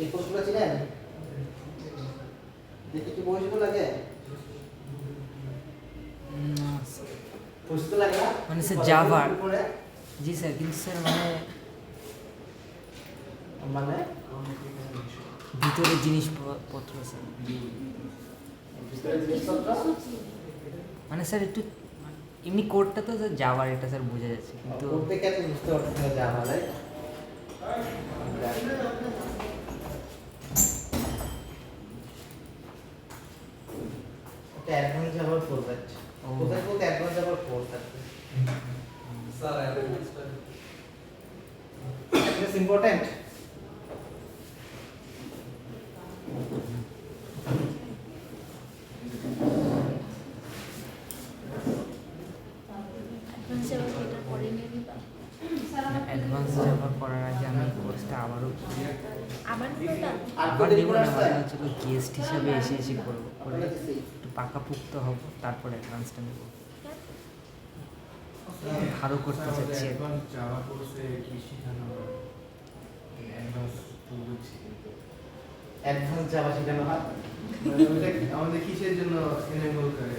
এই কোর্সগুলো ছিলেন দেখে কি পরিচিত লাগে? না স্যার, পরিচিত লাগে না মানে স্যার জাভার, জি স্যার, কিন্তু স্যার মানে মানে ভিতরের জিনিসপত্র স্যার, ভিতরে জিনিসপত্র মানে স্যার একটু এমনি কোডটা তো স্যার জাভার, এটা স্যার বোঝা যাচ্ছে, কিন্তু করতে কেন বুঝতে পারছেন না জাভা রাইট? এটা অ্যাডভান্স জাভার প্রজেক্ট। প্রজেক্ট বলতে অ্যাডভান্স জাভার কোর্স আছে। Sir It is important. Advance Java করার আগে আমি কোর্সটা আবারও আর আবার দেরি নেব করে না, আসছে? মানে হচ্ছে গেস্ট হিসাবে এসে করবো, করে একটু পাকাপুক্ত হব, তারপর অ্যাডভান্সটা নেব, ভালো করতে চাচ্ছি। অ্যাডভান্স জাভা কোর্সে কি শেখানো হয়? অ্যাডভান্স তো বুঝছি, কিন্তু অ্যাডভান্স জাভা শেখানো হয়। মানে ওইটা আমাদের কিসের জন্য এনেবল করে?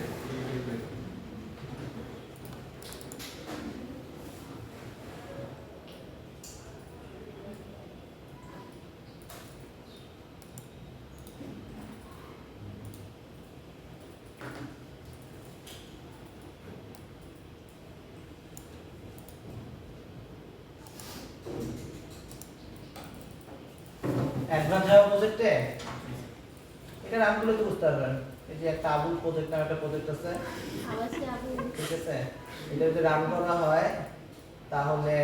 অ্যাডভান্স জাভা প্রজেক্টে এটা নামগুলো তো বুঝতে পারবেন। এই যে একটা আবুল প্রজেক্ট নামে একটা প্রজেক্ট আছে, ঠিক আছে? এটা যদি রান করা হয় তাহলে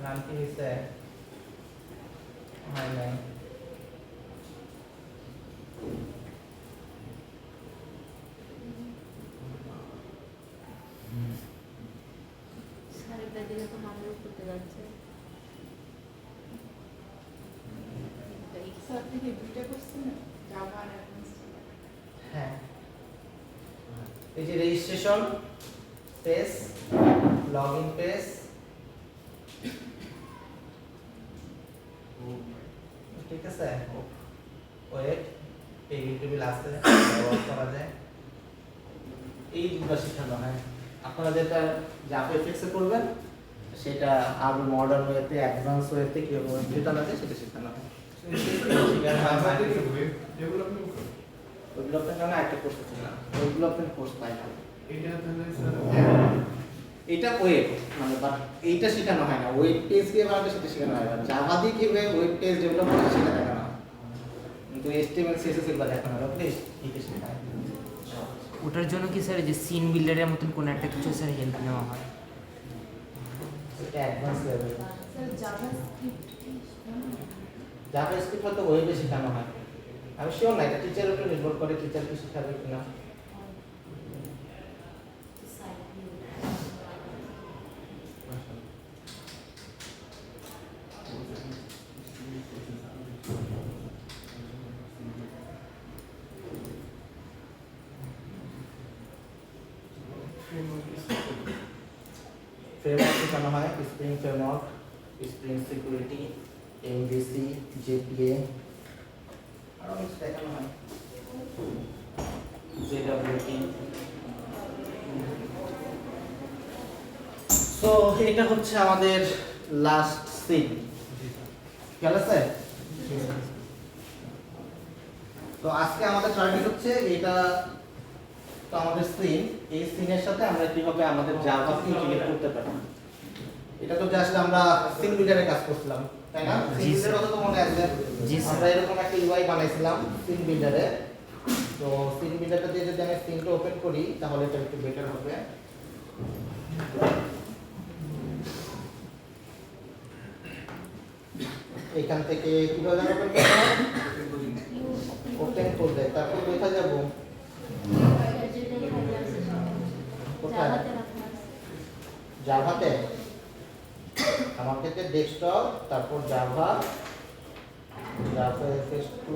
নাম কি হয়েছে? হয় নাই। হ্যাঁ, এই যে রেজিস্ট্রেশন পেজ, লগইন পেজ, ঠিক আছে? ওয়েট, পেইড টেবিল আছে, ব্যবহার করা যায়, এই দুটো শেখানো হয়। আপনারা যেটা জাভা এফএক্স এ করবেন সেটা আরো মডার্ন ওয়েতে, অ্যাডভান্স ওয়েতে কিভাবে শেখানো যায় সেটা শেখানো হয়। ডেভেলপমেন্ট করে ডেভেলপমেন্ট মানে একটা কোর্স আছে না, ডেভেলপমেন্ট কোর্স পাই না। এটা তাহলে স্যার এটা ওয়েব মানে, বাট এইটা শেখানো হয় না। ওয়েব পেজ কিভাবে বানাবে সেটা শেখানো হয় না। জাভা দিয়ে কিভাবে ওয়েব পেজ ডেভেলপ করে সেটা দেখানো হয়, কিন্তু HTML CSS এগুলো দেখানো হয় না। প্লিজ এইটা শেখানো হয়। ওটার জন্য কি স্যার যে সিন বিল্ডারের মতন কোনো একটা কিছু স্যার হেল্প নেওয়া হয়? এটা অ্যাডভান্স লেভেল। জাভা স্ক্রিপ্ট হয়তো ওয়েবে শেখানো হয়, আমি শিওর না, এটা টিচারের উপর নির্ভর করে, টিচার কি শেখাবে কিনা। ফ্রেমওয়ার্ক শেখানো হয়, spring framework, spring security, MVC, JPA, আরো কিছু দেখানো হয়, JWT। সো এটা হচ্ছে আমাদের লাস্ট সিন, খেয়াল আছে? তো আজকে আমাদের টার্গেট হচ্ছে এটা, তো আমাদের সিন, এই সিনের সাথে আমরা কিভাবে আমাদের জাভাকে ইন্টিগ্রেট করতে পারি। এটা তো জাস্ট আমরা সিন বিল্ডারে কাজ করছিলাম, তাই না? সিন জি, বিল্ডারের কথা তো মনে আছে? জি, স্যার। আমরা এরকম একটা UI বানাইছিলাম সিন বিল্ডারে। তো সিন বিল্ডারটা দিয়ে যদি আমি সিনটা ওপেন করি তাহলে এটা একটু বেটার হবে। এখান থেকে কিভাবে ওপেন করতে হয়? ওপেন করতে, তারপর কোথায় যাব? কোথায়? জাভাতে। আমার ক্ষেত্রে ডেস্কটপ, তারপর জাভা, জাভা FS2,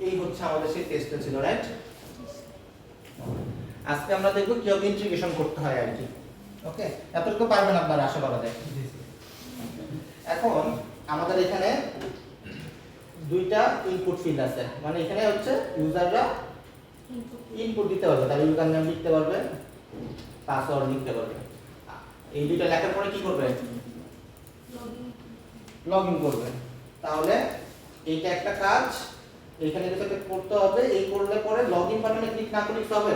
এই হচ্ছে আমাদের সেই টেস্টটা ছিল, রাইট? আজকে আমরা দেখব কিভাবে ইন্টিগ্রেশন করতে হয় আর কি। ওকে, এতটুকু পারবেন আপনারা আশা করা যায়। জি স্যার। এখন আমাদের এখানে দুইটা ইনপুট ফিল্ড আছে, মানে এখানে হচ্ছে ইউজাররা ইনপুট দিতে পারবে, তার ইউজার নেম লিখতে পারবে, পাসওয়ার্ড লিখতে পারবে। এই দুইটা লেখার পরে কি করবে? লগ ইন করবে। তাহলে এইটা একটা কাজ, এখানে কিছু একটা করতে হবে। এই করলে পরে লগ ইন বাটনে ক্লিক না করলে কি হবে?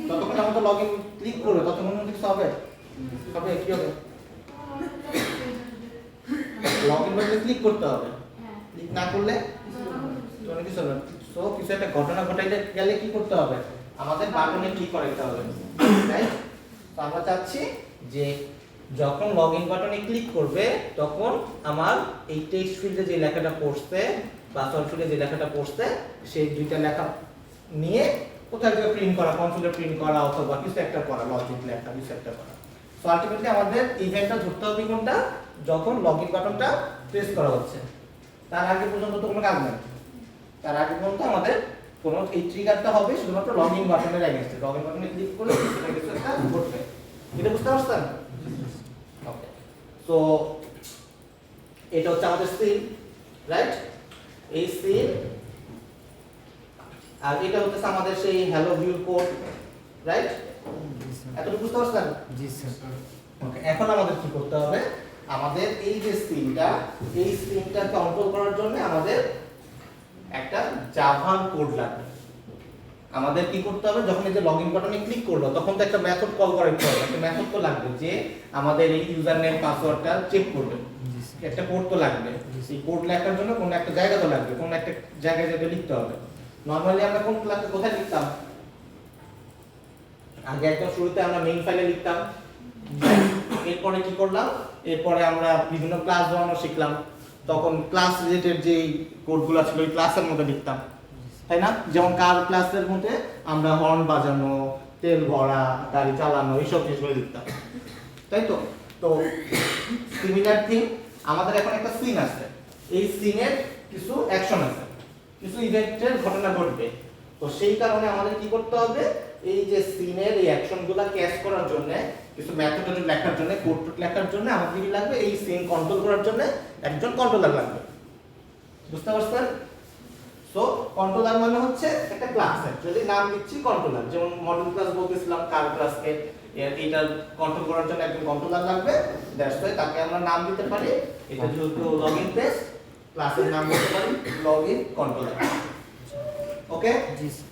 যতক্ষণ আমরা লগ ইন ক্লিক করবে ততক্ষণ কিছু হবে? হবে কি হবে? লগ ইন বাটনে ক্লিক করতে হবে, ক্লিক না করলে কোনো কিছু হবে না। সো কিছু একটা ঘটনা ঘটাইতে গেলে কি করতে হবে? আমাদের বাটনে ক্লিক করতে হবে, রাইট? তো আমরা চাচ্ছি যে যখন লগ ইন বাটনে ক্লিক করবে তখন আমার এই টেক্সট ফিল্ডে যে লেখাটা পড়ছে, পাসওয়ার্ড ফিল্ডে যে লেখাটা পড়ছে, সেই দুইটা লেখা নিয়ে কোথাও থেকে প্রিন্ট করা, কনসোলে প্রিন্ট করা অথবা কিছু একটা করা, লজিক লেখা কিছু একটা করা। সো আলটিমেটলি আমাদের ইভেন্টটা ধরতে হবে কোনটা? যখন লগ ইন বাটনটা প্রেস করা হচ্ছে। তার আগে পর্যন্ত তো কোনো কাজ নেই। তার আগে পর্যন্ত আমাদের কোনো এই ট্রিগারটা হবে শুধুমাত্র লগ ইন বাটনের এগেইনস্টে। লগ ইন বাটনে ক্লিক করলে সেটা কিছু একটা ঘটবে। এটা বুঝতে পারছেন? ওকে, সো এটা হচ্ছে আমাদের সিন, রাইট? এই সিন, আর এটা হচ্ছে আমাদের সেই হ্যালো ভিউ কোড, রাইট? জি স্যার। এতটুকু বুঝতে পারছেন? জি স্যার। ওকে, এখন আমাদের কি করতে হবে? আমাদের এই যে সিনটা, এই সিনটা কন্ট্রোল করার জন্য আমাদের একটা জাভা কোড লাগবে। আমাদের কি করতে হবে? যখন এই যে লগইন বাটনে ক্লিক করলো তখন তো একটা মেথড কল করতে হবে, একটা মেথড তো লাগবে যে আমাদের এই ইউজার নেম পাসওয়ার্ডটা চেক করবে। জি স্যার। একটা কোড তো লাগবে। এই কোড লেখার জন্য কোন একটা জায়গা তো লাগবে, কোন একটা জায়গায় যেতে লিখতে হবে। নরমালি আমরা কোন ক্লাসে কোথায় লিখতাম? আগে একদম শুরুতে আমরা মেইন ফাইলে লিখতাম। এরপরে কি করলাম? এরপরে আমরা বিভিন্ন ক্লাস বানানো শিখলাম। তখন ক্লাস রিলেটেড যে কোডগুলো ছিল ওই ক্লাসের মধ্যে লিখতাম, তাই না? যেমন কার ক্লাসের মধ্যে আমরা হর্ন বাজানো, তেল ভরা, গাড়ি চালানো, এইসব জিনিসগুলো লিখতাম, তাই তো? তো সিমিলার থিং, আমাদের এখন একটা সিন আছে। এই সিনের কিছু অ্যাকশন আছে, কিছু ইভেন্টের ঘটনা ঘটবে। তো সেই কারণে আমাদের কি করতে হবে? এই যে সিনের এই অ্যাকশনগুলো ক্যাচ করার জন্য, কিছু মেথড লেখার জন্য, কোড লেখার জন্য আমাদের কি লাগবে? এই সিন কন্ট্রোল করার জন্য একজন কন্ট্রোলার লাগবে। বুঝতে পারছেন? সো কন্ট্রোলার মানে হচ্ছে একটা ক্লাস, অ্যাকচুয়ালি নাম দিচ্ছি কন্ট্রোলার। যেমন মডেল ক্লাস বলতেছিলাম কার ক্লাসকে, এটা কন্ট্রোল করার জন্য একজন কন্ট্রোলার লাগবে। দ্যাটস ওয়াই তাকে আমরা নাম দিতে পারি, এটা যেহেতু লগইন পেজ, ক্লাসের নাম বলতে পারি লগইন কন্ট্রোলার। ওকে, জি স্যার।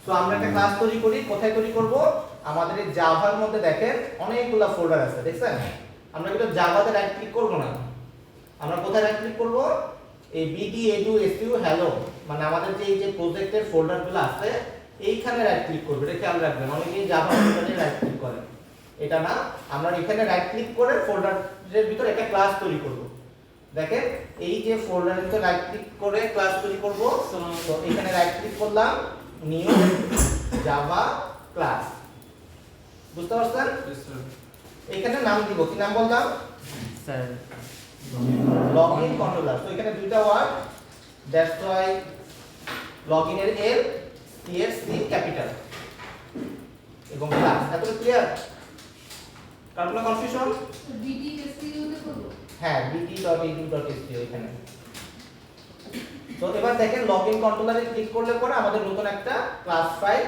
সো আমরা একটা ক্লাস তৈরি করি। কোথায় তৈরি করব? আমাদের এই জাভার মধ্যে দেখেন অনেকগুলো ফোল্ডার আছে, দেখছেন? আমরা কিন্তু জাভাতে রাইট ক্লিক করব না। আমরা কোথায় রাইট ক্লিক করব? এই বিডি এডু এসইউ হ্যালো, মানে আমাদের যে এই যে প্রজেক্টের ফোল্ডারগুলো আছে এইখানে রাইট ক্লিক করবে। এটা খেয়াল রাখবেন, অনেকেই জাভা ফোল্ডারে রাইট ক্লিক করে, এটা না। আমরা এখানে রাইট ক্লিক করে ফোল্ডারের ভিতর একটা ক্লাস তৈরি করব। দেখেন এই যে ফোল্ডারের ভিতর রাইট ক্লিক করে ক্লাস তৈরি করব। তো এখানে রাইট ক্লিক করলাম, নিউ জাভা ক্লাস। বুঝতে পারছেন? এখানে নাম দিব, কি নাম বললাম? Sir login controller. তো এখানে দুইটা ওয়ার্ড, দ্যাটস ওয়াই লগইন এর এল, সি এর সি ক্যাপিটাল এবং ক্লাস। এতটুকু ক্লিয়ার? কার কোনো কনফিউশন? DDSCU তে করব। হ্যাঁ, bt.edu.sco এখানে। তো এবার দেখেন লগইন কন্ট্রোলারে ক্লিক করলে পরে আমাদের নতুন একটা ক্লাস ফাইল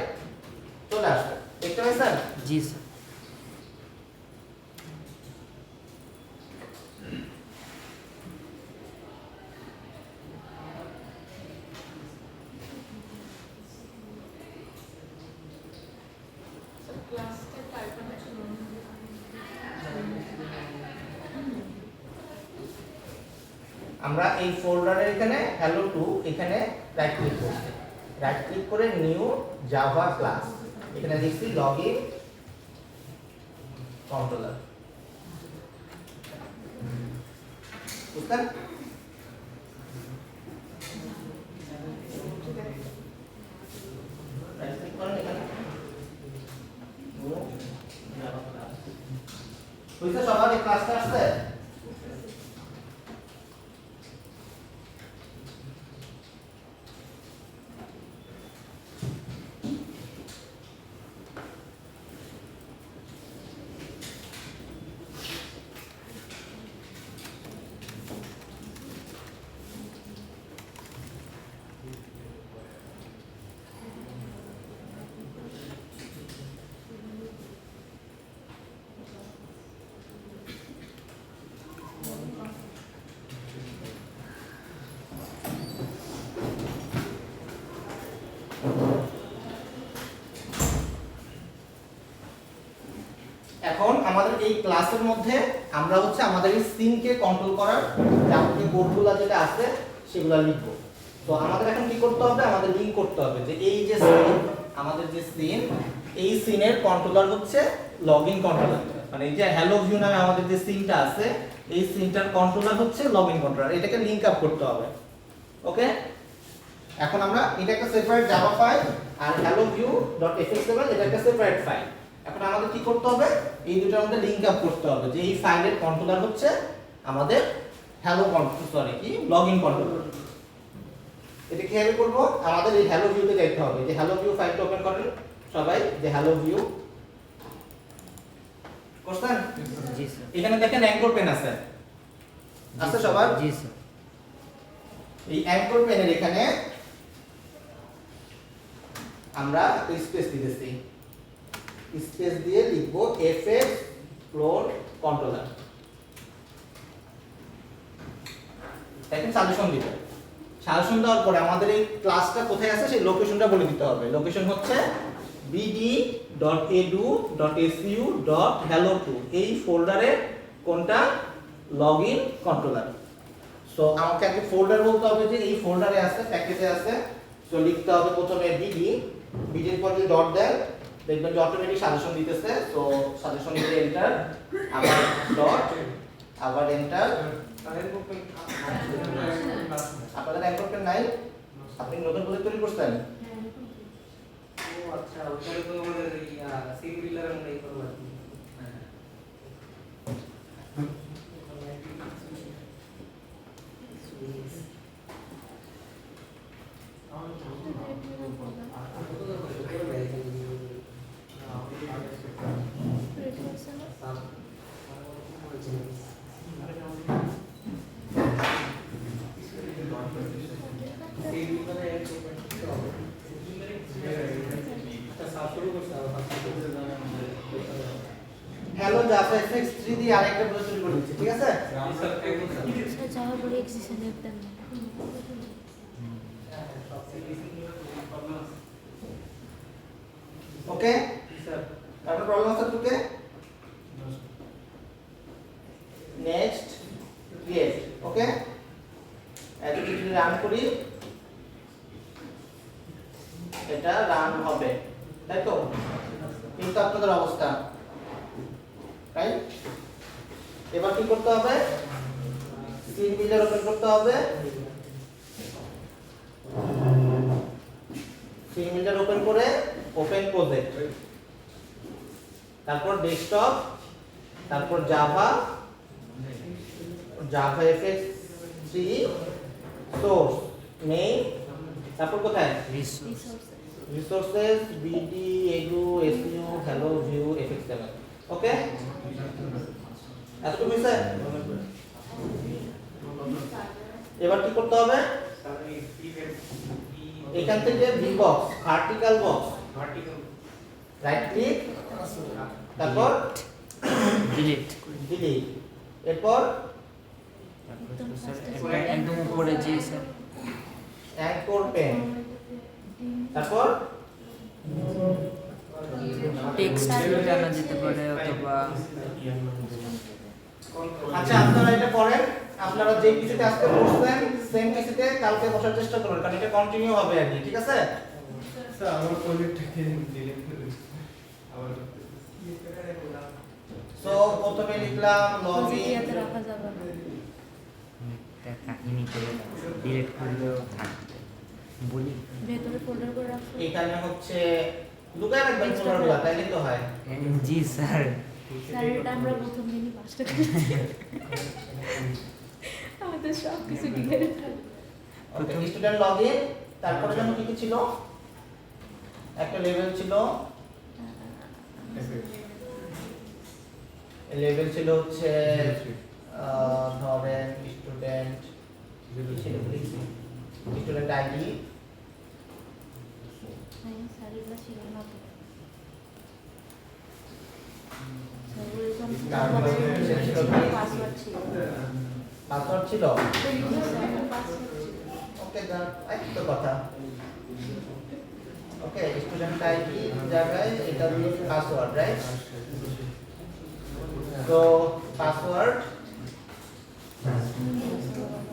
চলে আসবে। দেখতে পাচ্ছেন? জি স্যার। ক্লাসটা টাইপটা ছিল। আমরা এই ফোল্ডারের এখানে হ্যালো টু এখানে রাইট ক্লিক করছি, রাইট ক্লিক করে নিউ জাভা ক্লাস, এখানে লিখছি লগইন কন্ট্রোলার। বুঝলেন? রাইট ক্লিক করেন এখানে, নিউ জাভা ক্লাস। বুঝতে সবার এই ক্লাসটা আসছে? এখন আমাদের এই ক্লাসের মধ্যে আমরা হচ্ছে আমাদের এই সিনকে কন্ট্রোল করার যাবতীয় কোডগুলো যেটা আছে সেগুলো লিখব। তো আমাদের এখন কি করতে হবে, আমাদের লিংক করতে হবে যে এই যে সিন, আমাদের যে সিন, এই সিনের কন্ট্রোলার হচ্ছে লগইন কন্ট্রোলার। মানে এই যে হ্যালো ভিউ নামে আমাদের যে সিনটা আছে, এই সিনটার কন্ট্রোলার হচ্ছে লগইন কন্ট্রোলার। এটাকে লিংক আপ করতে হবে। ওকে, এখন আমরা এটা একটা সেপারেট জাভা ফাইল আর hello view.fxml এটা একটা সেপারেট ফাইল। এখন আমাদের কি করতে হবে, এই দুটোর মধ্যে লিংক আপ করতে হবে যে এই ফাইলের কন্ট্রোলার হচ্ছে আমাদের হ্যালো কি লগইন কন্ট্রোলার। এটা কিভাবে করব, আমাদের এই হ্যালো ভিউতে যাইতে হবে। যে হ্যালো ভিউ ফাইলটা ওপেন করেন সবাই, যে হ্যালো ভিউ করছেন। জি স্যার। এখানে দেখেন অ্যাঙ্কর পেন আছে সবার। জি স্যার। এই অ্যাঙ্কর পেনের এখানে আমরা স্পেস দিতেছি, স্পেস দিয়ে লিখব fx ফ্লোর কন্ট্রোলার। দেখেন সাজেশন দিবেন। সাজেশন দেওয়ার পরে আমাদের এই ক্লাসটা কোথায় আছে সেই লোকেশনটা বলে দিতে হবে। লোকেশন হচ্ছে bd.edu.su.hello2 এই ফোল্ডারে কোনটা লগইন কন্ট্রোলার। সো আমাকে একটা ফোল্ডার বলতে হবে যে এই ফোল্ডারে আছে, প্যাকেজে আছে। সো লিখতে হবে প্রথমে বিডি, বিডির পর যদি ডট দেন দেখবেন যে অটোমেটিক সাজেশন দিতেছে। সো সাজেশন দিয়ে এন্টার, আবার ডট, আবার এন্টার। আপনাদের অ্যাঙ্কর পেন নাই? আপনি নতুন প্রজেক্ট তৈরি করছেন? ও আচ্ছা, ওখানে তো আমাদের সিঙ্গুলার আমরা এই করব। হ্যালো জাভা এফএক্স 3 দিয়ে আরেকটা প্রজেক্ট তৈরি করে দিচ্ছি, ঠিক আছে? স্যার যাওয়ার পরে এক্সিশন লিখতেন না। ওকে স্যার, আপনার প্রবলেম আছে তোকে? Next create. ওকে, এত কিছু রান করি, এটা রান হবে, তাই তো? কিন্তু আপনাদের অবস্থা রাইট। এবার কি করতে হবে, সিন বিল্ডার ওপেন করতে হবে। সিন বিল্ডার ওপেন করে ওপেন প্রজেক্ট, তারপর ডেস্কটপ, তারপর Java, Java FX 3 source main, তারপর কোথায় resources BD edu SU hello view FXML. Okay, এতটুকু হয়েছে? এবার কি করতে হবে, এখান থেকে V box, vertical box, right click, তারপর ডিলিট। ডিলিট। এরপর একদম উপরে যে স্যার অ্যাঙ্কর পেন, তারপর টেক্সট টানা যেতে পারে অথবা আচ্ছা আপনারা এটা করেন, আপনারা যে কিছুতে আজকে বসছেন সেম কিছুতে কালকে বসার চেষ্টা করুন, কারণ এটা কন্টিনিউ হবে আর কি, ঠিক আছে? স্যার আমার প্রজেক্টটাকে ডিলিট করে আবার সো প্রথমে লিখলাম লগইন, ইয়াতে রাখা যাবে না। একটা কাহিনী করে ডিলিট করলেও থাকবে বলি। ভেতরে ফোল্ডার করে রাখো। এখানে হচ্ছে লুকায় রাখবেন ফোল্ডারগুলো, তাইলে তো হয়। জি স্যার। স্যার এটা আমরা প্রথম দিনই পাসটা করেছি। আমাদের সব কিছু ডিলিট ওকে, স্টুডেন্ট লগইন, তারপরে যেন কি কি ছিল, একটা লেভেল ছিল, লেভেল ছিল হচ্ছে ধরেন স্টুডেন্ট, স্টুডেন্ট আইডি, হ্যাঁ স্যার এগুলো ছিল না তো। স্যার ওইরকম পাসওয়ার্ড ছিল। পাসওয়ার্ড ছিল। পাসওয়ার্ড ছিল। ওকে, একটা কথা, ওকে স্টুডেন্ট আইডি জায়গায় এটা দিয়ে পাসওয়ার্ড, রাইট? তো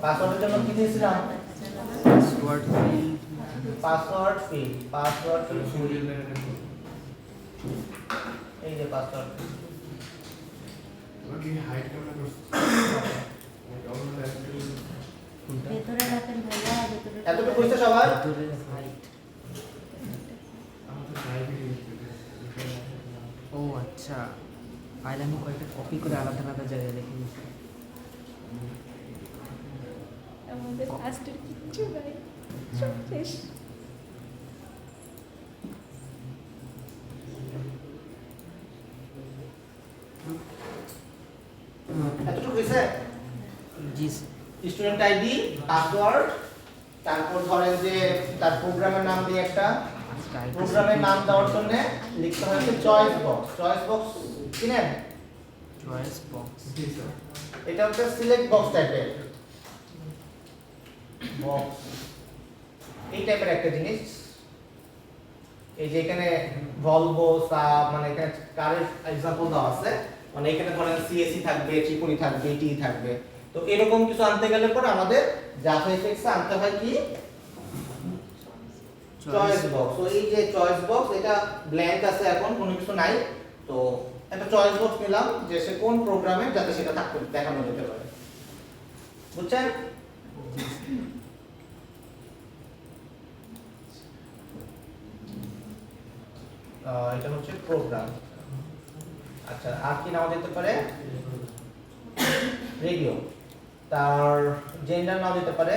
পাসওয়ার্ডের জন্য কি দিয়েছিলাম? পাসওয়ার্ড ফিল্ড পাসওয়ার্ড ফিল্ড এই যে পাসওয়ার্ড ভেতরে রাখেন ভাইয়া, ভেতরে এতটুকু হইছে সবার? ভিতরে হাইট। ও আচ্ছা, ফাইল আমি কয়েকটা কপি করে আলাদা আলাদা জায়গায় রেখে দিয়েছি। আমাদের লাস্টের কিচ্ছু নাই, সব শেষ। এতটুকু হইছে? জি স্টুডেন্ট আইডি, পাসওয়ার্ড, তারপর ধরেন যে তার প্রোগ্রামের নাম দিয়ে একটা প্রোগ্রামের নাম দেওয়ার জন্য লিখতে হবে চয়েস বক্স। চয়েস বক্স চিনেন? চয়েস বক্স এটা হচ্ছে সিলেক্ট বক্স টাইপের বক্স, এই টাইপের একটা জিনিস। এই যে এখানে ভলভো সাব মানে এখানে কারের এক্সাম্পল দেওয়া আছে, মানে এখানে ধরেন সিএসসি থাকবে, চিকুনি থাকবে, টি থাকবে। তো এরকম কিছু আনতে গেলে পরে আমাদের জাভা এফএক্সে আনতে হয় কি চয়েস বক্স। তো এই যে চয়েস বক্স এটা ব্ল্যাঙ্ক আছে, এখন কোনো কিছু নাই। তো একটা চয়েস বক্স নিলাম যে সে কোন প্রোগ্রামে যাতে সেটা থাকতে দেখানো যেতে পারে, বুঝছেন? এটা হচ্ছে প্রোগ্রাম। আচ্ছা, আর কি নাম দিতে পারে? রেডিও। তার জেন্ডার নাম দিতে পারে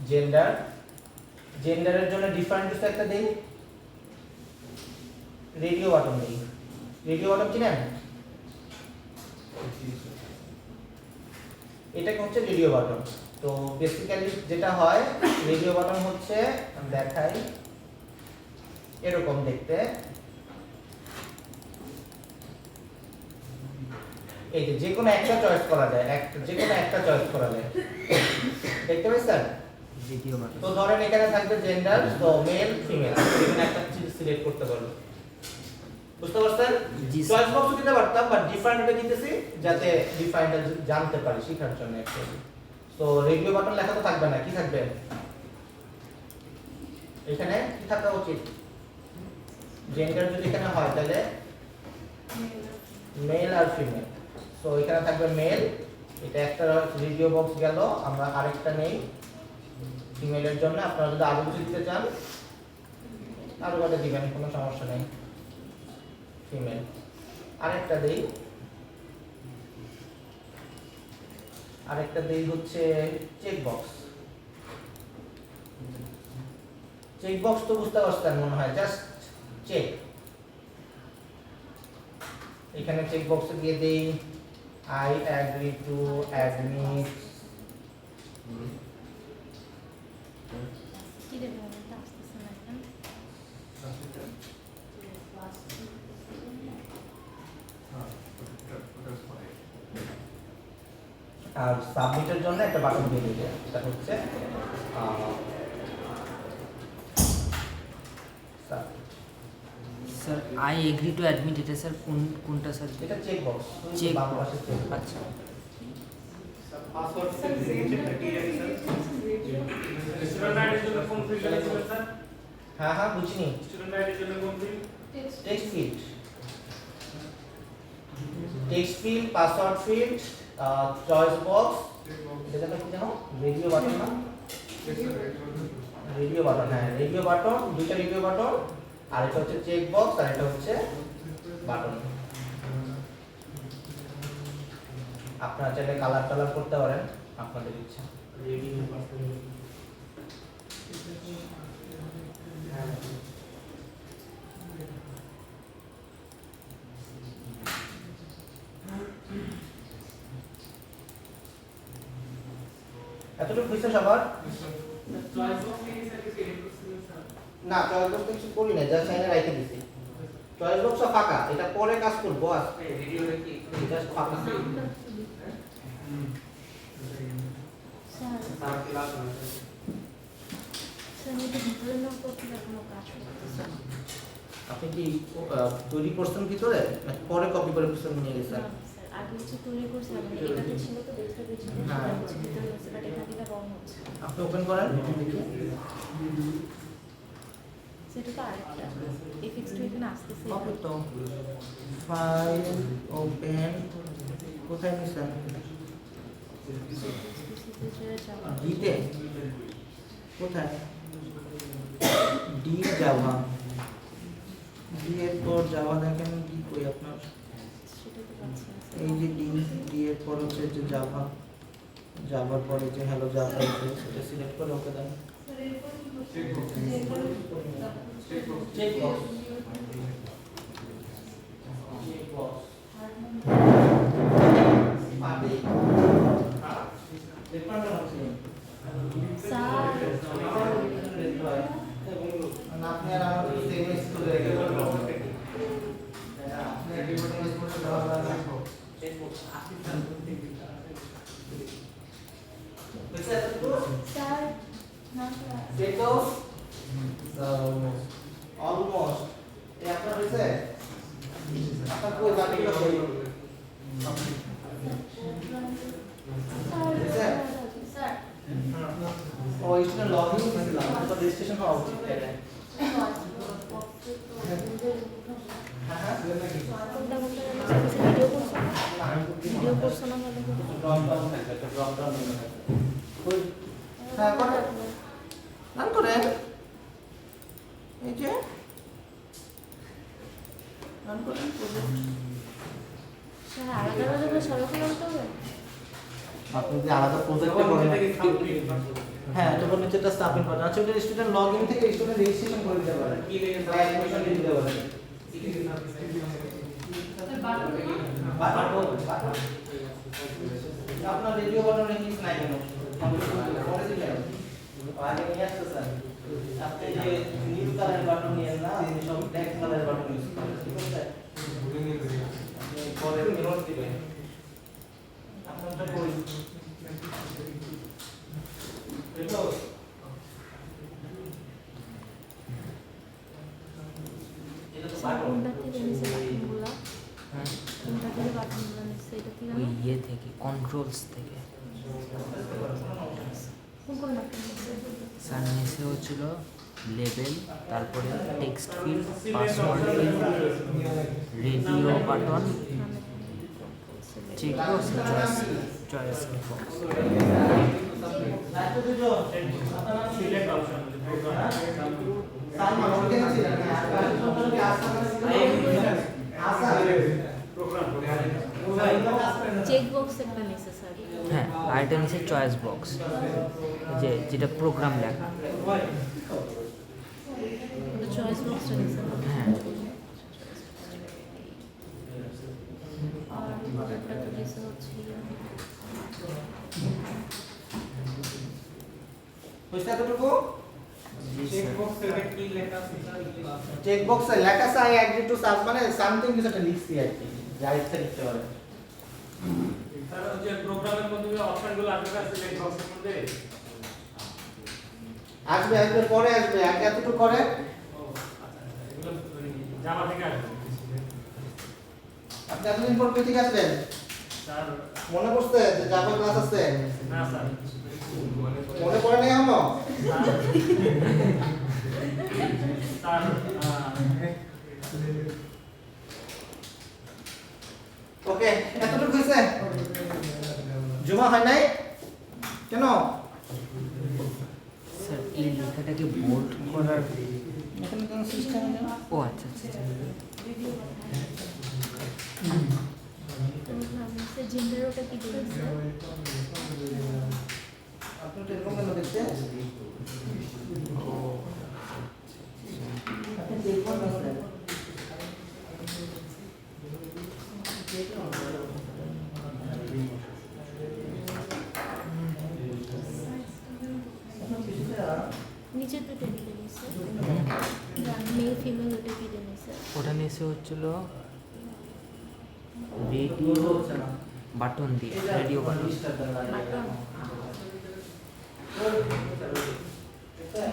জেন্ডার। জেন্ডারের জন্য ডিফারেন্ট কিছু একটা দেই, রেডিও বাটন দেই। রেডিও বাটন চিনেন? এটা হচ্ছে রেডিও বাটন। তো বেসিক্যালি যেটা হয়, রেডিও বাটন হচ্ছে আমি দেখাই এরকম দেখতে। এই যে কোনো একটা চয়েস করা যায়, যে কোনো একটা চয়েস করা যায়, দেখতে পাচ্ছেন? Video button. তো ধরেন এখানে থাকবে জেন্ডার, তো মেল ফিমেল, এখানে একটা সিলেক্ট করতে পারবো, বুঝতে পারছেন? চয়েস বক্স দিতে পারতাম, বাট ডিফারেন্টটা দিতেছি যাতে ডিফারেন্টটা জানতে পারি, শেখার জন্য অ্যাকচুয়ালি। তো রেডিও বাটন লেখা তো থাকবে না, কি থাকবে এখানে? কি থাকা উচিত? জেন্ডার যদি এখানে হয় তাহলে মেল আর ফিমেল। তো এখানে থাকবে মেল, এটা একটা রেডিও বক্স গেল। আমরা আরেকটা নেই ফিমেলের জন্য। আপনারা যদি আরো কিছু দিতে চান আরো বাদে দিবেন, কোনো সমস্যা নেই। ফিমেল আরেকটা দেই, হচ্ছে চেক বক্স। চেক বক্স তো বুঝতে পারছেন মনে হয়, জাস্ট চেক। এখানে চেক বক্সে দিয়ে দেই আই অ্যাগ্রি টু অ্যাডমিট। কি রে বাবা, এটা আসতেছে না কেন? আর সাবমিটের জন্য একটা বাটন দিয়ে দিতে, এটা হচ্ছে sir I agree to admit, এটা স্যার কোনটা স্যার? এটা চেক বক্স, চেক বাম পাশে চেক। আচ্ছা পাসওয়ার্ড সেট দিয়েছে কি জানি স্যার? স্টুডেন্ট আইডির জন্য কোন ফিল্ড আছে স্যার? হ্যাঁ হ্যাঁ বুঝিনি। স্টুডেন্ট আইডির জন্য কোন field? Text field, text field, password field, choice box, এটা কি জানো? রেডিও বাটন না? রেডিও বাটন, হ্যাঁ রেডিও বাটন, দুইটা রেডিও বাটন। আর এটা হচ্ছে চেক বক্স, আর এটা হচ্ছে বাটন। আপনারা চাইলে কালার করতে পারেন, আপনাদের ইচ্ছা। Radio button. এতটুকু বুঝতে সবার? চয়েস বক্স থেকে স্যার কিছু এডিট করছেন স্যার? না, চয়েস বক্স কিছু করি না, জাস্ট এখানে রেখে দিছি। চয়েস বক্স ফাঁকা, এটা পরে কাজ করবো। আজকে রেডিওটা কি জাস্ট ফাঁকা। স্যার স্যার ক্লাস আছে স্যার না করতে কোনো কাজ করতেছে না। আপনি কি তৈরি করছেন ভিতরে নাকি পরে কপি করে পিছনে নিয়ে গেছেন? না, স্যার আগে হচ্ছে তৈরি করছিলাম মানে এটাতে ছিল তো ডেস্কটপে ছিল হ্যাঁ। সেটা হচ্ছে ভিতরে হচ্ছে বাট এটা থেকে রং হচ্ছে আপনি ওপেন করেন দেখি। সেটা তো আরেকটা এফএক্স টু এখানে আসতেছে কপি তো ফাইল ওপেন কোথায় নিছেন? ডিতে কোথায়? ডি জাভা, ডি এর পর জাভা দেখেন কি কই আপনার সেটা তো পাচ্ছি না স্যার। এই যে ডি, ডি এর পর হচ্ছে যে জাভা, জাভার পরে যে হ্যালো জাভা আছে সেটা সিলেক্ট করে ওকে দেন। চেক বক্স চেক বক্স পাবি রেকমেন্ড হচ্ছে স্যার আপনি আর আমার সেম স্কুলে রেখে বলবো আপনি এডিটিং স্কুলে দেওয়া না চেক বক্স স্যার না স্যার Because almost এই আপনার হয়েছে আপনার কই বাকিটা কই স্যার স্যার ও এটা লগইন দিলাম তো রেজিস্ট্রেশন হওয়া উচিত এটা হ্যাঁ কোনটা কোনটা ভিডিও করছো না ভিডিও করছো না ভালো করে ড্রপ ডাউন থাকবে একটা ড্রপ ডাউন মেনু থাকবে কই হ্যাঁ করেন রান করেন এই যে রান করেন প্রজেক্ট স্যার আলাদা আলাদা করে সরকার আনতে হবে আপনি যে আলাদা প্রজেক্টে করেন হ্যাঁ এটা বলে যেটা সাবমিট বাটন আছে ওটা স্টুডেন্ট লগইন থেকে স্টুডেন্ট রেজিস্ট্রেশন করে দিতে পারে কি লেগে অ্যাডমিশন দিয়ে দিতে পারে আপনার রেডিও বাটনে হিস নাই কেন পরে দিলেন আগে নিয়ে আসতে স্যার আপনি যে নীল কালার বাটন নিয়ে না আপনি সব ব্ল্যাক কালার বাটন ইউজ করেন ঠিক আছে আপনি পরে নোট দিবেন আপনারটা কই দেখো এটা তো স্যার বাটন কোনটা থেকে নিছে বাটনগুলো কোনটা থেকে বাটনগুলো নিছে এটা থেকে ওই না ইয়ে থেকে কন্ট্রোলস থেকে কোন কোন বাটন নিছে স্যার নিচে হচ্ছিল লেবেল, তারপরে text field, password field, radio button, check box, choice box. Select option Salman okay ছিলেন চেক বক্স একটা নিছে স্যার হ্যাঁ, আর এটা নিচে চয়েস বক্স, যেটা প্রোগ্রাম লেখা। চয়েস বক্সটা নিছে হ্যাঁ, আর একটা তো নিছে হচ্ছে বুঝতে কতটুকু চেক বক্স থেকে কি লেখা আছে চেক বক্সে লেখা আছে আই এগ্রি টু সাব মানে সামথিং কিছু একটা লিখছি আর কি যা ইচ্ছা লিখতে পারে স্যার যে প্রোগ্রামের মধ্যে যে অপশনগুলো আছে সিলেক্ট বক্সের মধ্যে আসবে আসবে পরে আসবে আগে এতটুকু করে এগুলো জাভা থেকে আসবে আপনি এতদিন পর কই থেকে আসলেন স্যার মনে পড়ছে যে জাভা ক্লাস আছে না স্যার মনে পড়ে নাই এখনো স্যার ওকে এতটুকু হয়েছে জমা হয় নাই কেন স্যার এই লেখাটাকে বোল্ড করার, এখানে কোন সিস্টেম নেই ও আচ্ছা আচ্ছা আচ্ছা। নিছে জেন্ডার ওটা কি দিয়েছে আপনি তো এরকম কেন দেখতে আপনি দেখুন না স্যার নিচে দুটো দিতে নিছে মেল ফিমেল ওটা কি দিয়েছে ওটা নিচে হচ্ছিল রেডিও হচ্ছে না বাটন দিয়ে, radio button. Button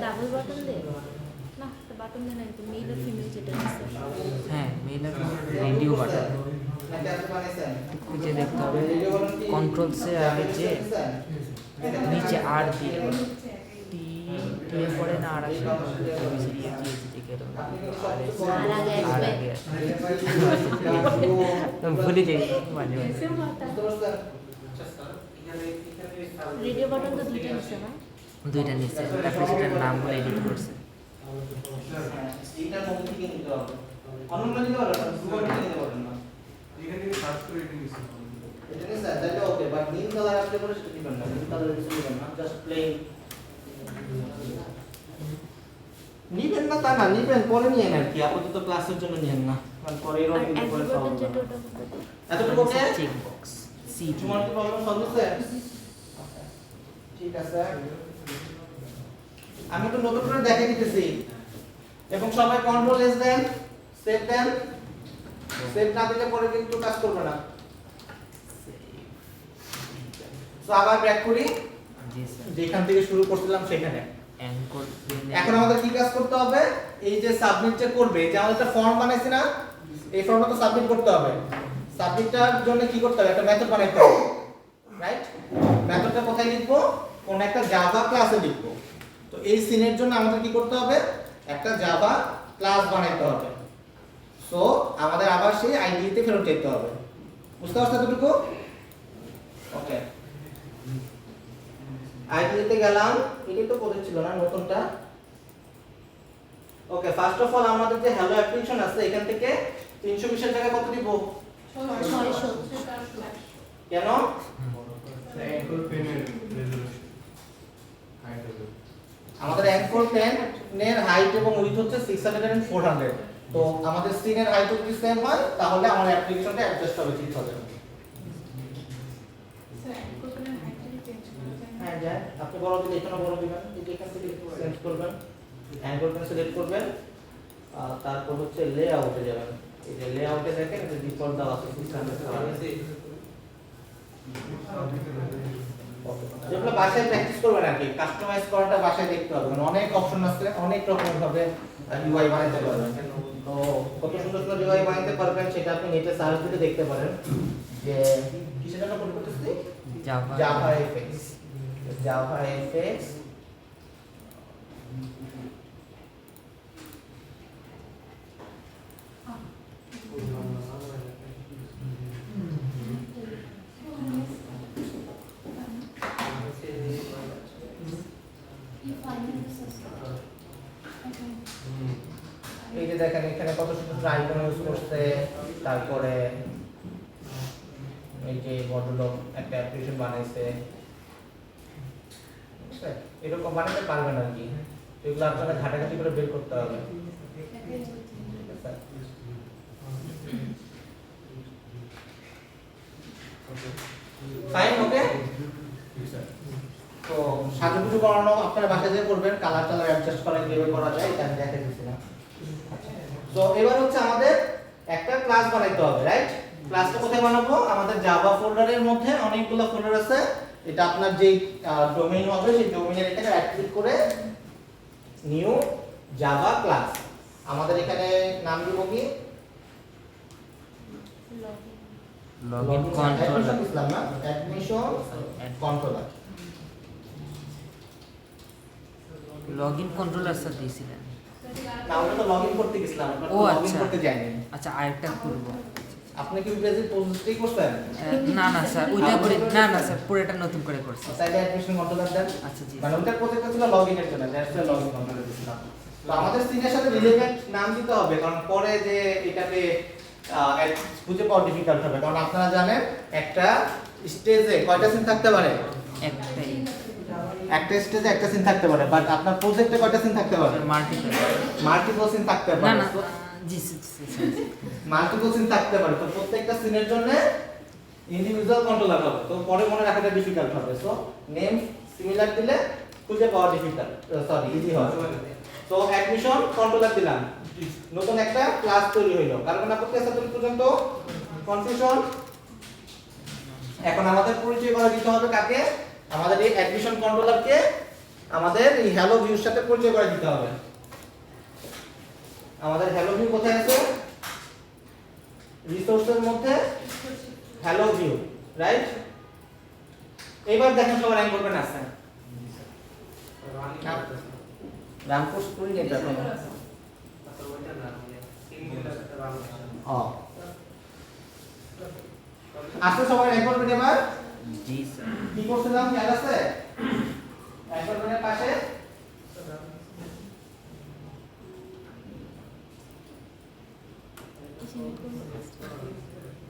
double button দে না বাটন দে না মেল আর ফিমেল যেটা আছে হ্যাঁ মেল আর রেডিও বাটন নাকি আপনি বানাইছেন খুঁজে দেখতে হবে কন্ট্রোল সে আগে যে নিচে আর দিয়ে টি টি পড়ে না আর আসে আর আগে আসবে ভুলে যাই মাঝে মাঝে ऐसे होता রেডিও বাটন তো দুইটা আছে না দুইটা নিচে তারপরে সেটার নাম বলে এডিট করছে এইটার মধ্যে থেকে নিতে হবে অন্যগুলো নিতে পারবেন না দুটো নিতে পারবেন না এখান থেকে সার্চ করে এটা নিছি এটা নিয়ে স্যার তাহলে ওকে বাট নীল কালার আসলে পরে সেটা দিবেন না নীল কালার কিছু দিবেন না জাস্ট প্লেন নিবেন না তা না নিবেন পরে নিয়ে নেন কি আপাতত ক্লাসের জন্য নিয়েন না কারণ পরে এরও আর কিন্তু এক পরে বাটন সলভ যেটা হবে ওটা করতে এতটুকু ওকে চেক বক্স সি তোমার কি প্রবলেম সলভ হচ্ছে ঠিক আছে আমি তো নতুন করে দেখিয়ে দিতেছি এবং সবাই কন্ট্রোল এস দেন সেভ না দিলে পরে কিন্তু কাজ করবে না তো আবার ব্যাক করি জি স্যার যেখান থেকে শুরু করছিলাম সেখানে অ্যাঙ্কর এখন আমাদের কি কাজ করতে হবে এই যে সাবমিট যে করবে যে আমাদের একটা ফর্ম বানাইছি না এই ফর্মটা তো সাবমিট করতে হবে সাবমিটটার জন্য কি করতে হবে একটা মেথড বানাইতে হবে রাইট মেথডটা কোথায় লিখবো কোন একটা জাভা ক্লাসে লিখবো তো এই সিনের জন্য আমাদের কি করতে হবে একটা জাভা ক্লাস বানাইতে হবে সো আমাদের আবার সেই আইডি তে ফেরত যেতে হবে বুঝতে পারছো এতটুকু ওকে আইডি তে গেলাম এটাই তো পড়ে ছিল না নতুনটা ওকে ফার্স্ট অফ অল আমাদের যে হ্যালো অ্যাপ্লিকেশন আছে এখান থেকে 320 এর জায়গায় কত দিব 600 কেন অ্যাঙ্কর পেনের রেজোলিউশন হাইট হবে আমাদের অ্যাঙ্কর পেন এর হাইট এবং উইডথ হচ্ছে 600 and 400 তো আমাদের স্ক্রিনের হাইট যদি সেম হয় তাহলে আমার অ্যাপ্লিকেশনটা অ্যাডজাস্ট হবে 6000 হ্যাঁ যায় আপনি বড় দিলে এখানে বড় দিবেন এটা এখান থেকে চেঞ্জ করবেন অ্যাঙ্কর পেন সিলেক্ট করবেন তারপর হচ্ছে লেআউটে যাবেন এই যে লেআউটে দেখেন এটা ডিফল্ট দেওয়া আছে 600 যেগুলো বাসায় প্র্যাকটিস করবেন আর কি কাস্টমাইজ করাটা বাসায় দেখতে হবে মানে অনেক অপশন আছে অনেক রকম ভাবে ইউআই বানাতে পারবেন তো কত সুন্দর সুন্দর ইউআই বানাতে পারবেন সেটা আপনি নেটে সার্চ দিলে দেখতে পারেন যে কিসের জন্য কোড করতেছি জাভা এফএক্স এই যে দেখেন এখানে কত সুন্দর আইকন ইউজ করতে তারপরে এই যে মডুলো একটা অ্যাপ্লিকেশন বানাইছে বুঝছেন? এরকম বানাতে পারবেন আর কি এগুলো আপনাদের ঘাটাঘাটি করে বের করতে হবে ফাইন ওকে তো সাজুগুজু করানো আপনারা বাসায় যেয়ে করবেন কালার টালার অ্যাডজাস্ট করা কিভাবে করা যায় এটা আমি দেখাই দিচ্ছিলাম তো এবার হচ্ছে আমাদের একটা ক্লাস বানাইতে হবে রাইট ক্লাসটা কোথায় বানাবো আমাদের জাভা ফোল্ডারের মধ্যে অনেকগুলো ফোল্ডার আছে এটা আপনার যেই ডোমেইন হবে সেই ডোমেইনের এখানে রাইট ক্লিক করে নিউ জাভা ক্লাস আমাদের এখানে নাম দিব কি লগইন কন্ট্রোলার ইসলাম না admission controller login controller sir দিয়েছিলেন না ওটা তো লগইন করতে গেছিলাম আমরা ও লগইন আচ্ছা করতে যাইনি আচ্ছা আরেকটা করব আপনি কি ব্রাজিল পোস্টই করছেন না না স্যার ওইটা করে না স্যার পুরোটা নতুন করে করছি তাইলে অ্যাডমিশন কন্ট্রোলার দেন আচ্ছা জি মানে ওটার প্রজেক্টটা ছিল লগইনের জন্য দ্যাটস ওয়াই লগইন কন্ট্রোলার দিছিলাম তো আমাদের সিনের সাথে রিলেভেন্ট নাম দিতে হবে কারণ পরে যে এটাকে খুঁজে পাওয়া ডিফিকাল্ট হবে কারণ আপনারা জানেন একটা স্টেজে কয়টা সিন থাকতে পারে একটাই একটা স্টেজে একটা সিন থাকতে পারে বাট আপনার প্রজেক্টে কয়টা সিন থাকতে পারে মাল্টিপল মাল্টিপল সিন থাকতে না পারে না জি মাল্টিপল সিন থাকতে পারে তো প্রত্যেকটা সিনের জন্য ইন্ডিভিজুয়াল কন্ট্রোলার হবে তো পরে মনে রাখাটা ডিফিকাল্ট হবে সো নেম সিমিলার দিলে খুঁজে পাওয়া ডিফিকাল্ট সরি ইজি হবে তো অ্যাডমিশন কন্ট্রোলার দিলাম নতুন একটা ক্লাস তৈরি হইলো কারণ আপত্তি আছে তো পর্যন্ত কনফিউশন এখন আমাদের পরিচয় করে দিতে হবে কাকে আমাদের এই অ্যাডমিশন কন্ট্রোলারকে আমাদের এই হ্যালো ভিউর সাথে পরিচয় করে দিতে হবে। আমাদের হ্যালো ভিউ কোথায় আছে? রিসোর্সের মধ্যে হ্যালো ভিউ, রাইট? এবার দেখেন সবার র্যাঙ্ক করবেন আছে রামপুর স্কুল এটা তো আসলে সবাই র্যাঙ্ক করবেন এবার জি স্যার। কি করছিলাম খেয়াল আছে?